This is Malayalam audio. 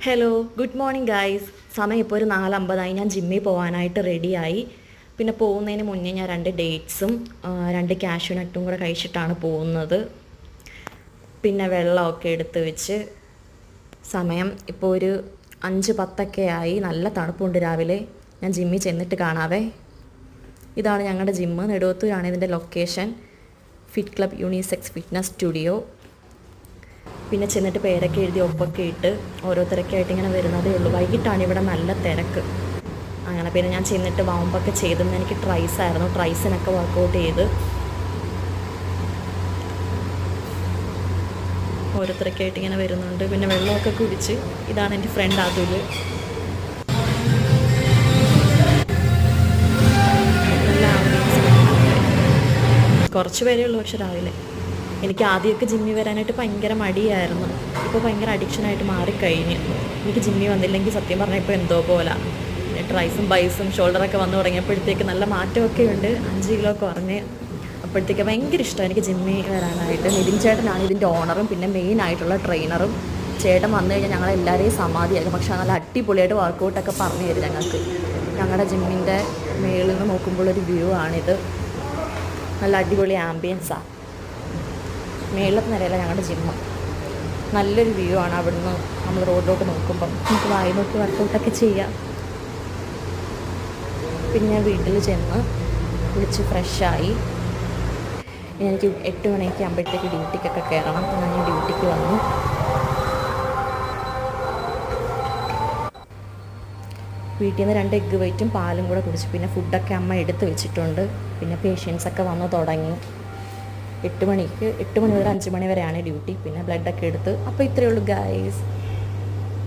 Hello good morning guys. സമയം ഇപ്പോൾ ഒരു 4:50 ഞാൻ ജിമ്മിൽ പോകാനായിട്ട് റെഡിയായി. പിന്നെ പോകുന്നതിന് മുന്നേ ഞാൻ 2 ഡേറ്റ്സും 2 കാഷ്യൂ നട്ടും കൂടെ കഴിച്ചിട്ടാണ് പോകുന്നത്. പിന്നെ വെള്ളമൊക്കെ എടുത്ത് വെച്ച് സമയം ഇപ്പോൾ ഒരു 5:10 ആയി. നല്ല തണുപ്പുണ്ട് രാവിലെ. ഞാൻ ജിമ്മിൽ ചെന്നിട്ട് കാണാവേ. ഇതാണ് ഞങ്ങളുടെ ജിമ്മ്. നെടുവത്തൂരാണ് ഇതിൻ്റെ location. Fit club unisex fitness studio. പിന്നെ ചെന്നിട്ട് പേരൊക്കെ എഴുതി ഒപ്പൊക്കെ ഇട്ട് ഓരോരുത്തരൊക്കെ ആയിട്ട് ഇങ്ങനെ വരുന്നതേ ഉള്ളൂ. വൈകിട്ടാണ് ഇവിടെ നല്ല തിരക്ക്. അങ്ങനെ പിന്നെ ഞാൻ ചെന്നിട്ട് വാമ്പൊക്കെ ചെയ്തെന്ന്. എനിക്ക് ട്രൈസ് ആയിരുന്നു. ട്രൈസിനൊക്കെ വർക്കൗട്ട് ചെയ്ത് ഓരോരുത്തരൊക്കെ ആയിട്ട് ഇങ്ങനെ വരുന്നുണ്ട്. പിന്നെ വെള്ളമൊക്കെ കുടിച്ച്. ഇതാണ് എൻ്റെ ഫ്രണ്ട് അതുൽ. നല്ല കുറച്ച് പേരേ ഉള്ളൂ പക്ഷെ രാവിലെ. എനിക്ക് ആദ്യമൊക്കെ ജിമ്മിൽ വരാനായിട്ട് ഭയങ്കര മടിയായിരുന്നു. ഇപ്പോൾ ഭയങ്കര അഡിക്ഷനായിട്ട് മാറിക്കഴിഞ്ഞ്. എനിക്ക് ജിമ്മിൽ വന്നില്ലെങ്കിൽ സത്യം പറഞ്ഞാൽ ഇപ്പോൾ എന്തോ പോലെ. പിന്നെ ട്രൈസും ബൈസും ഷോൾഡറൊക്കെ വന്നു തുടങ്ങിയപ്പോഴത്തേക്ക് നല്ല മാറ്റമൊക്കെ ഉണ്ട്. 5 കിലോ കുറഞ്ഞ്. അപ്പോഴത്തേക്ക് ഭയങ്കര ഇഷ്ടമാണ് എനിക്ക് ജിമ്മിൽ വരാനായിട്ട്. നിതിൻ ചേട്ടനാണ് ഇതിൻ്റെ ഓണറും പിന്നെ മെയിനായിട്ടുള്ള ട്രെയിനറും. ചേട്ടൻ വന്നു കഴിഞ്ഞാൽ ഞങ്ങളെല്ലാവരെയും സമാധിയാക്കും. പക്ഷേ നല്ല അടിപൊളിയായിട്ട് വർക്കൗട്ടൊക്കെ പറഞ്ഞു തരും ഞങ്ങൾക്ക്. ഞങ്ങളുടെ ജിമ്മിൻ്റെ മേളിൽ നിന്ന് നോക്കുമ്പോഴൊരു വ്യൂ ആണിത്. നല്ല അടിപൊളി ആംബിയൻസാണ്. മേളത്തെ നിലയില്ല ഞങ്ങളുടെ ജിമ്മ്. നല്ലൊരു വ്യൂ ആണ് അവിടുന്ന് നമ്മൾ റോഡിലോട്ട് നോക്കുമ്പം. നമുക്ക് വായി നോക്കി വർക്കൗട്ടൊക്കെ ചെയ്യാം. പിന്നെ ഞാൻ വീട്ടിൽ ചെന്ന് കുളിച്ച് ഫ്രഷായി. എനിക്ക് 8 മണിയൊക്കെ ആകുമ്പോഴത്തേക്ക് ഡ്യൂട്ടിക്കൊക്കെ കയറണം. ഞാൻ ഡ്യൂട്ടിക്ക് വന്നു. വീട്ടിൽ നിന്ന് 2 എഗ്ഗ് വൈറ്റും പാലും കൂടെ കുടിച്ചു. പിന്നെ ഫുഡൊക്കെ അമ്മ എടുത്ത് വെച്ചിട്ടുണ്ട്. പിന്നെ പേഷ്യൻസൊക്കെ വന്ന് തുടങ്ങി. 8 മണി മുതൽ 5 മണി വരെയാണ് ഡ്യൂട്ടി. പിന്നെ ബ്ലഡൊക്കെ എടുത്ത്. അപ്പോൾ ഇത്രയേ ഉള്ളൂ ഗൈസ്.